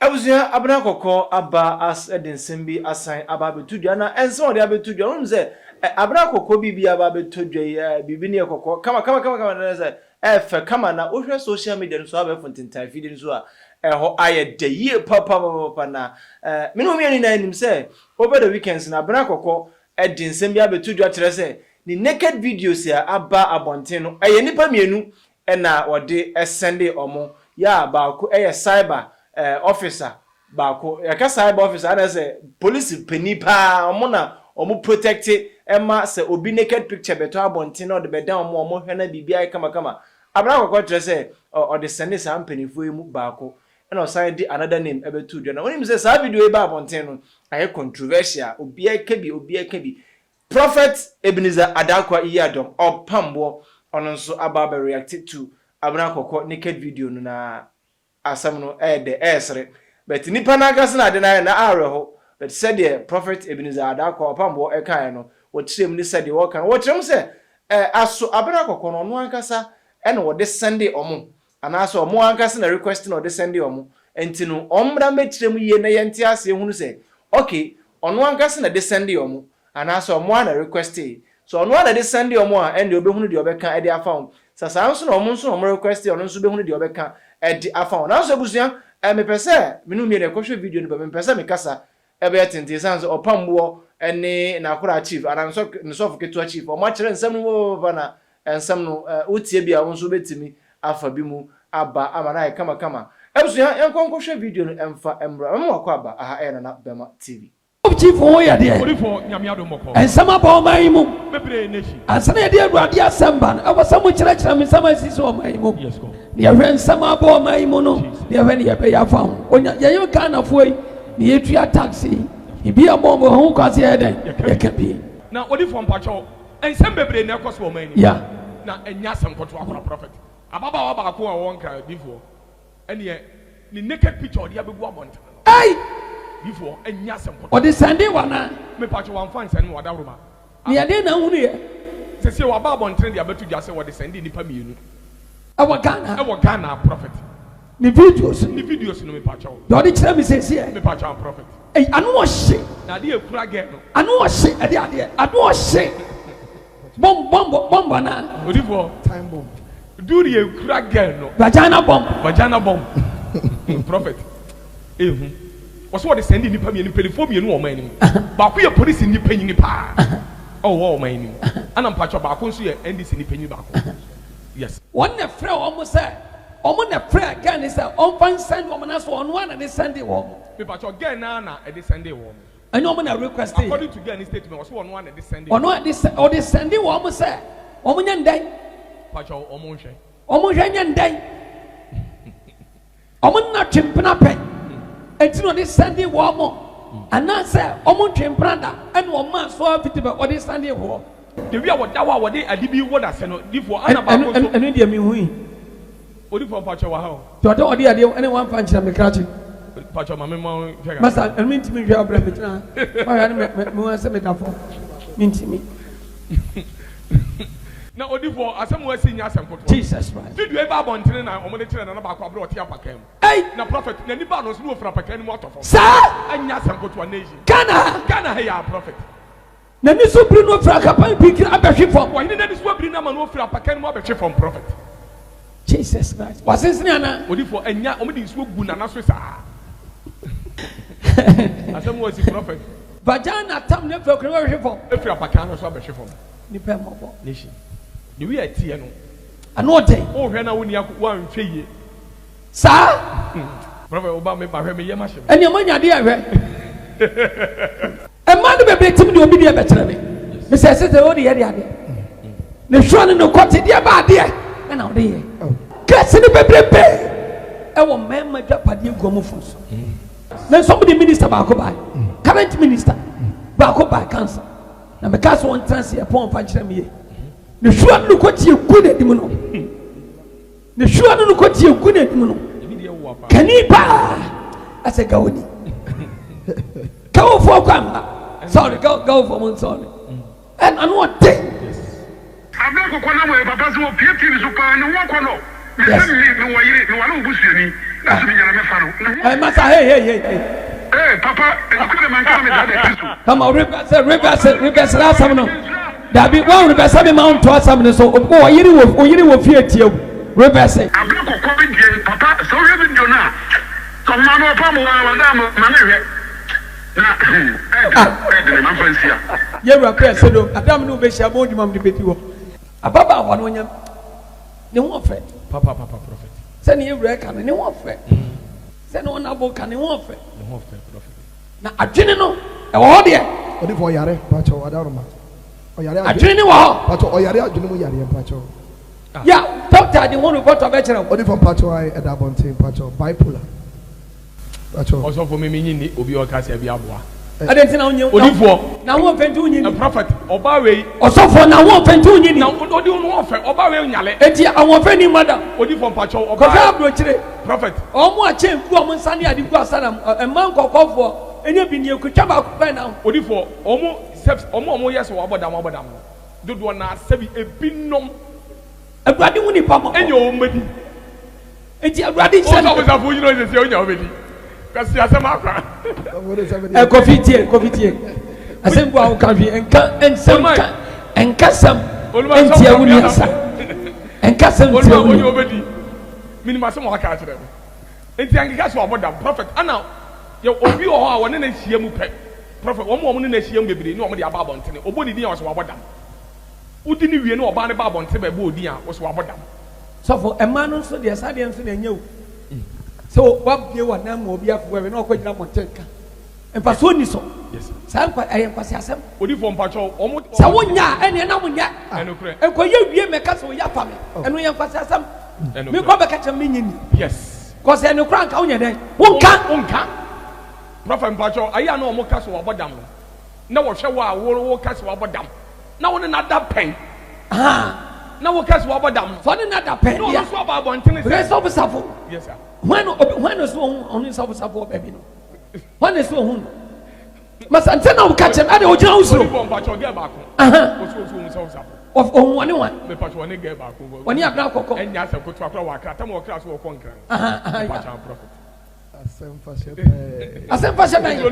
Abusua Abena Korkor aba as edinsembi asan aba betudua na enso de abetudua no se Abena Korkor bibi aba betudua bibi ne Korkor kama na se efe kama na ohwe social media no so aba fontintan feed no so a ho aye de ye papa na me no me na nim se over the weekends na Abena Korkor edinsembi abetudua kire se ni naked videos ya aba abonten no nipa mienu na wode sende omo ya ba ko cyber officer baako yaka cyber officer ana say police penipa omo na omo protect ema say obi naked picture beto abontin na de bedan omo hwe na bibia kama Abena Korkor tre say o de send some penifo emu baako na o sign di another name ebetu do na onim say sa video e ba abontin no aye controversial obi aka bi Prophet Ebenezer Adakwa Iyadom Opambour ono nso aba react to Abena Korkor naked video no na asam no de esre but nipa na gas na de na areho but said the Prophet Ebenezer Adakwa Opambour ekan no wo trem ni said the wo kan wo trem say aso Abena Korkor no no ankasa na wo de Sunday omo anaso omo ankasa na request na wo de Sunday omo enti no omra metrem ye na yenti ase hunu say okay ono ankasa na de Sunday omo anaso omo na request so ono na de Sunday omo a ende obehunu de obeka e de afa sasa nso na omo nso omo request ono nso behunu de obeka edi afa na so busuan me pese minu mi rekɔhwɛ video no be pese me kasa ebe yetente sanso Opambour ene na akora chief ana nso foketo chief o ma kyerɛ nsɛm no baba na nsɛm no utie bia wo nso betimi afa bi mu aba amana kama ebusuan enkonkɔhwɛ video no emfa emra mo akɔ aba aha na Bema TV chief wo ya de orifo nyame adomoko ensama ba o man mu bebre nation asana ya de awurade asamba no awasamo kyerɛkyerɛ me nsama sisi o man mu yes go ne hwɛ nsama ba o man mu no ne hwɛ ne yɛbɛ ya fa ho onya yɛyɛ kana foi ne yetua taxi ibi abombo ho kwase yɛ den yɛka bi na orifo mpacho ensam bebre na ɛkɔ so o man mu ya na enya asɛm kɔto akora prophet ababa wa ba ko a wɔnka bifo ɛne ne naked picture de abebu abɔnta ai before enya sempo o de Sunday wana me patch one fan send wada roma ne ade na hunu ye se wa ba bontre de abetu dwa se wo de Sunday nipa mienu e wo Ghana prophet ni videos no me patch o do de kire me se me patch on prophet eh anu wo hye na de ekura ge no anu wo hye e de ade anu wo hye bomb na odifo time bomb do de ekura ge no vagina bomb prophet ehu so what they send nipa mienu pelifo mienu o man nim ba ko ye police nipa nyini pa o man nim ana mpacho ba ko nso ye NDC nipa nyini ba ko yes one na frɛ o mo say o mo na frɛ again say on fan send o mo na so on one na send wo me pacho again na e dey send wo any o mo na request according to again statement so on one na dey send o no dey send wo mo say o mo nya ndan pacho o mo hwɛ nya ndan o mo na twempena pɛ etino de Sunday wo mo anase omo twemprada ene o ma so afitibe o de Sunday wo de wi a wo dawa wo de adibi wo da se no difo ana ba ko so ene de mi hui odifo pacho wa ha to de odi ade ene wan fa nchira me krachi pacho ma me ma fega masa ene mi ntimi hwa abra me tira ma ya ne me wan se me dafo mi ntimi na odifo asem wa si nya asem koto Jesus Christ video e ba bontere na omo de kire na ba kwa abro otia pakam na prophet na ni ba no so no ofra pakam ni mo atofo sa anya asem koto na eji Ghana he ya prophet na ni so bri no ofra kapan pikira abehwe fom wa ni na ni so bri na ma no ofra pakam mo abehwe fom prophet Jesus Christ wasensini ana odifo anya omo de so gu na so sa asem wa si prophet vagina tam ne fra kra abehwe fom efra pakam no so abehwe fom ni pe mo nation ni wi atie no ano dey o hwe na woni wan hwe ye sa prophet oba me ba hwe me ye ma hwe eni amanya de ahwe e ma de bebe tim de obi de be kire me se se o de ye de ade ne hwe no kote de ba ade e na o de ye kase ne bebrebe e wo mema dwapade guamu fonso na somebody minister ba ko ba current minister ba ko ba cancer na me ka so on trans e pon fa kire me ye ne shua no kwati egu na dim no ne shua no kwati egu na dim no kani ba ase gawoni kawo fo kwamba sorry go for mon sorry and anu ote Abena Korkor na mo baba so pie so pa ne wo kono me se ni wo yire ni wa no busuani Master, hey. Hey, Papa, you couldn't man me. Come on, reverse last time. That be one reverse mount to us. So, oh, you will fear you. Reverse. I'm not going to Papa, so you didn't know. Come on, Opambour, you were pressed. Adam no be shabon you mam debate you. Ababa one when you won't fret. Papa, prophet. Send you reckon and you won't fret. Send one about can you won't fret. You won't fret, prophet. Now, I didn't know. Oh, dear. What if Oyare, Pacho, Adarma? I didn't know. Pacho, Oyare, Junuyari, Pacho. Yeah, doctor, the one who got a veteran. What if Pacho, I at Abonte, Pacho, bipolar? Pacho. Also for me, meaning Obio Cassia Biabua. I didn't know you. Now, one pentuin, a prophet, Obaway, or so for now, one pentuin. Now, what do you know of Obaway Yale? I want any mother. What do you from Pacho or prophet? Oh, my chain, woman, Sunday, I did go Saddam, a monk or for any of you could come out by now. What do you for almost yes or Abadam? Do one not say a binom. A bloody winnie pump and your own baby. It's a bloody son of a you know the already. Because you are some Kofi tea. I said, well, Kofi and some and Cassam and Tia and Cassam already. Minimum some more catch them. And the Anglican about that prophet. And now, you will be all one in a Siamu prophet, one woman in a Siam baby, normally about Bontin, or body was about them. Who didn't you know about the Babon Tebe Bodia was about them? So for a man also, the Asadians in you. So what you want them will be up where we know what you want to take. And Pasuni so. Yes, sir. I am Passasam. What do you form Patrol? Almost Sawonia and Yanamunia. And when you make us with Yapami, and we are Passasam. And we go back at a minion. Yes. Because I know crank on your day. One can't. Prophet Patrol, I know more castle about them. No one shall walk castle about them. Now another pen. Now what castle about them? For another pen. No, that's about one thing. Let's over supple. Yes, sir. When is only support, baby? When is one? Must antenna will catch him at the hotel. Of one. When you have now cocoa and yes, I could talk about Catamo class or conquer. I sent for and you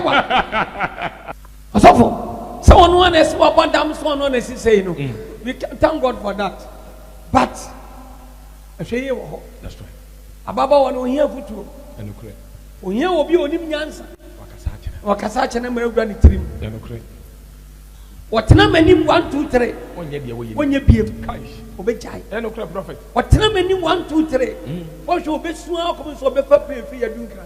want someone has one damn someone is saying, we thank God for that. But I say, that's right. Ababa one here for two. And here will be on him answer. Wakasach and I'm going to trim. What number 1, 2, 3? When you be a obey, and no prophet. What number 1, 2, 3? What should be small comments or be for your dunker?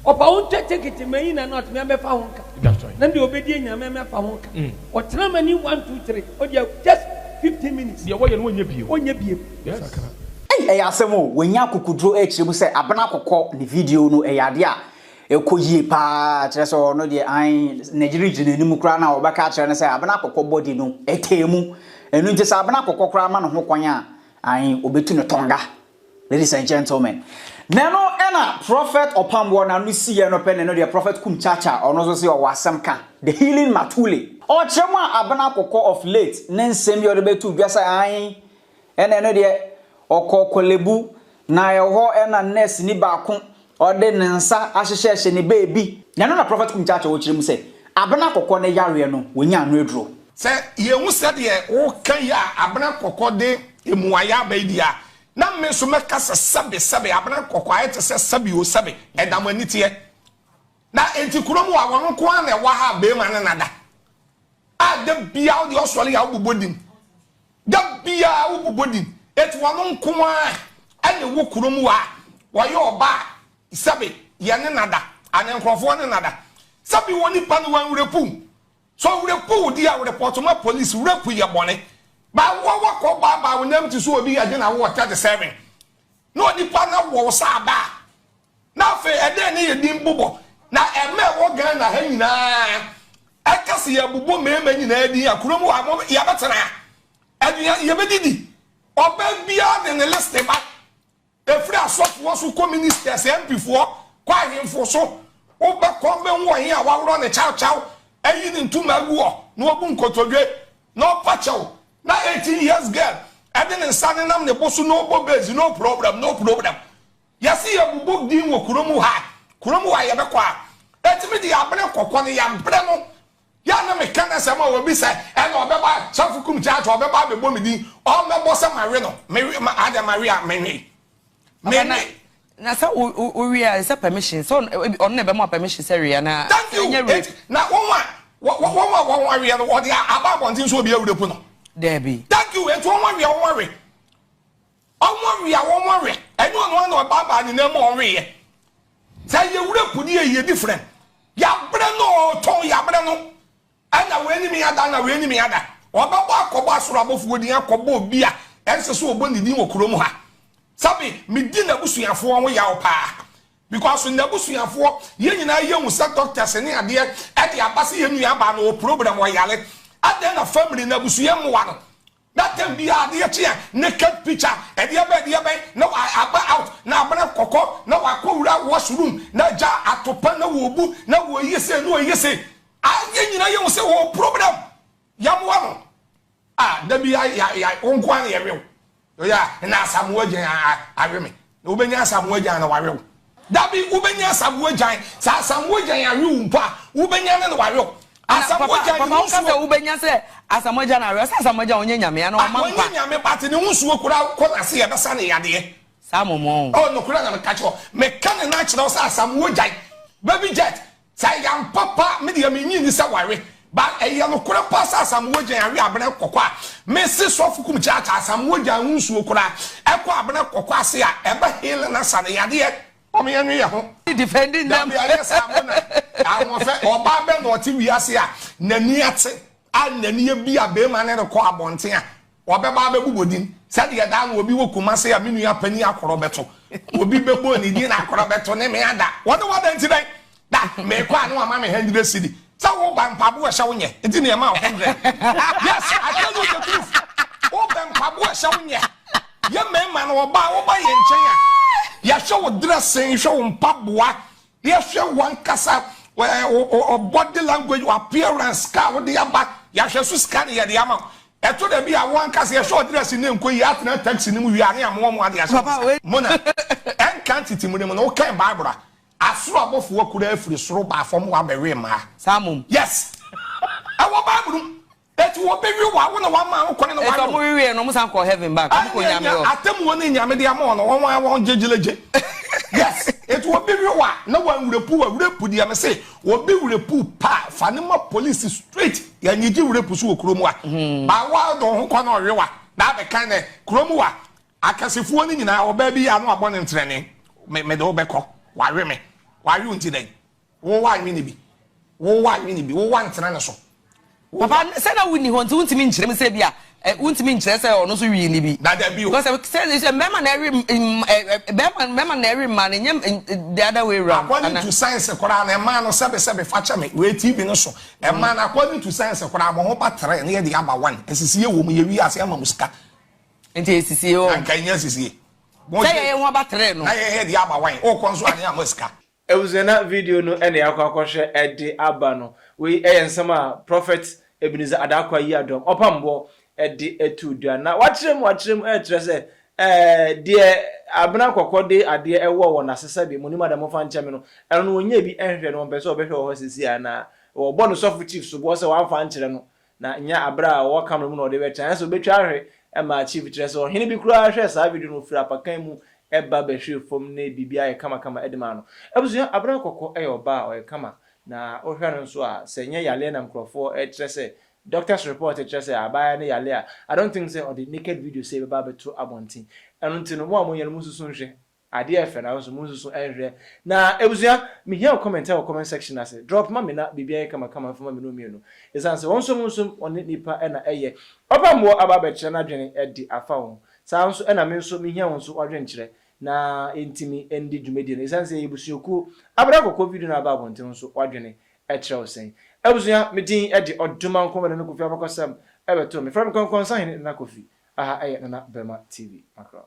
Or pound take it to me and not member found. That's right. Then the obedient member found. What number 1, 2, 3? Oh, you just 15 minutes. You're when you be. Yes. Hey, Asemo, when Yakukudro H, you say Abena Korkor the video no Ayadia. Ekoyi pa treso no de an Nigeria ni mu kra na obaka kire ne say Abena Korkor body no etemu enu nti say Abena Korkor kra ma no ho kwan a an obetu no tonga. Ladies and gentlemen, nano ena prophet Opambour na no siye no pen no de prophet kum chacha ono so say o wasem ka the healing matule o chema Abena Korkor of late ne nsem yo de betu dwasa an ena no de okokolebu na yeho ena nurse ni baako ode nensa ahyehye ne baby nano na prophet kum chacha wo kire mu say Abena Korkor ne yare no wonya no eduro se ye hu se de wo kan ya Abena Korkor de emuaya ba dia na me so meka sabe Abena Korkor ayete se sabe o sabe edam anite na enti kurom wa won ko an e wa ha be ma na da a de bia o de osole ya ubobodin da bia ubobodin et won ko an wo kurom wa yo ba sabe ye ne nada an nkrofo ne nada sabe woni pa no wan repu so repu di a report ma police repu ye bone ba wo ko ba wonam ti so obi age na wo 37 no di pa na wo sa ba na fe ede ne ye dim bobo na eme wo gan na ha nyina akase ye bubo mema nyina di akurom wa mo ya betena aduya ye bedidi oba bia ne list ba efri asofo so communisters MP4 kwa hemfo so oba ko be wo yin a wawro ne chaw ayi ni ntuma guo no obu nkotodwe no pacho na 18 years girl I didn't stand nam the boss no bobes, no problem. Yes, you book deal with Kurumu Yabaqua. That's me the Abena Korkor yam bremo. Yana me kana sama will be said, and Obeba, Safukum Jat, or Beba, the woman, all my boss and Marino, Ada Maria, Many. Nasa we are permission, so on never more permission, area now. Thank you. Now, one worry, and what the Abba wants will be able to put on. Debbie. Thank you, and one worry. I won't worry. I don't want no Baba in no more. Say you would put you different. Yabrano, Tom Yabrano. And a enemy ada, a enemy ada. Or Baba Cobasura of Woodia Cobo Bia, and so Bonnie Kromoha. Sabi, Medina Busia for one yaw pa. Because in the Busia for, you know, young set doctors and idea at the Abassi and Yabano program Wayale. At then a family in the Busiam one. That can be a dear naked picture, and the other, no, I out, now Abena Korkor, no, I call that washroom, no jar at Opambour, no, no, yes, I you say, oh, problem. Yamuano. Ah, there be I own one area. Yeah, and now some word I remember. Ubenya some word and I will. That be Ubenya some word giant, some word giant room, pa, Ubenya and the Waro. As some word giant, Ubenya said, as a Mojana, as a Moja, Yamiano, Mamma, but in the Musu could out see a sunny idea. Some more. Oh, no, couldn't catch all. Make can natural some word giant. Baby jet. Say, young papa, medium in this away. But a young could pass some word and Abena Korkor. Mrs. Sofukum Jata, some word and Unsukura, Equa Abena Korkor, say, ever hail and a sunny idea. Oh, me and me, defending them. I want or Babel or Tiviasia, Naniate, and the near be a bearman and a car bontia. Or Baba Woodin, said the Adam will be Wokumasi, a minia penny acrobato. Will be Beboni, Dina Acrobato, Nemianda. What do I then today? That may quite know Mammy Henry City. So, Pabua showing you. It's in the amount. Yes, I tell you the truth. Open Pabua showing you. Young man or by in China. You show dressing, show Pabua. You show one casa or body language or appearance car with the abba. You show scan the amount. I told them be a one casa short dressing name, Koyatna taxi, we are near one Mona and quantity, no can Barbara. I saw both work with every slope from Waberima. Samum. Yes. I want Bible. That will be you. I want one man who can almost call heaven back. I tell one in Yamediamon, one won't judge. Yes, it will be you. No one will put the MSA, will be with a poo pa, Fanima police straight. And you do pursue Kromwa. By wild on Honor Rewa. That the kind of Kromwa. I can see one in our baby. I'm not born in training. Medobeko. Why me? Why you today? Why me? Why me? One tranaso. Papa said I wouldn't want to mean Chemsabia. Wouldn't mean Chester or no, so really be. That because I said it's a man every man in the other way around. According to science, a man or Sabe Fatchame, wait, even so. A man according to science, a Koramopa near the other one. As you see a woman, you are Muska. And TCO and Kenyas is here. Say I want battery. I hear the other wine, or Consuania Muska. It was in that video no any akwa at the Abano. We and some prophet Ebenezer Adakwa Yadom Opambour at the etu. Now watch him say dear Abena Korkor de a dear war on Asabi, Monima de Mofan Chamino, and when ye be entering on Peso better horses here now, or bonus of chiefs who was a one fan channel. Now, nya abra or come no de chance to betray and my chief dress or he be crash. I video no frappa came. Eba beshu from ne bibia kama edemano. Ebusu Abena Korkor oba o kama na ohwa nso a senye yale na mkrofo etrese doctor's report etrese abaya ne yale a I don't think say on the naked video say baba beto abontin eno ntino mo amoye no mususu nhwe ade efe na so mususu enhwe na ebusu me here comment or comment section ase drop ma me na bibia kama for me no mienu esanse wonso on nipa na eye Opambour ababeche na dwene edi afa won sanso na me nso me here wonso odwenkyere na intimi endi dwumedi na esanse ebusuoku Abena Korkor video na aba bonten nso wadwene ekyerɛw sen ebusuya medin edi oduma nkoma na Kofi abakosam ebeto me from konkonsan na Kofi aha eye na Bema TV makro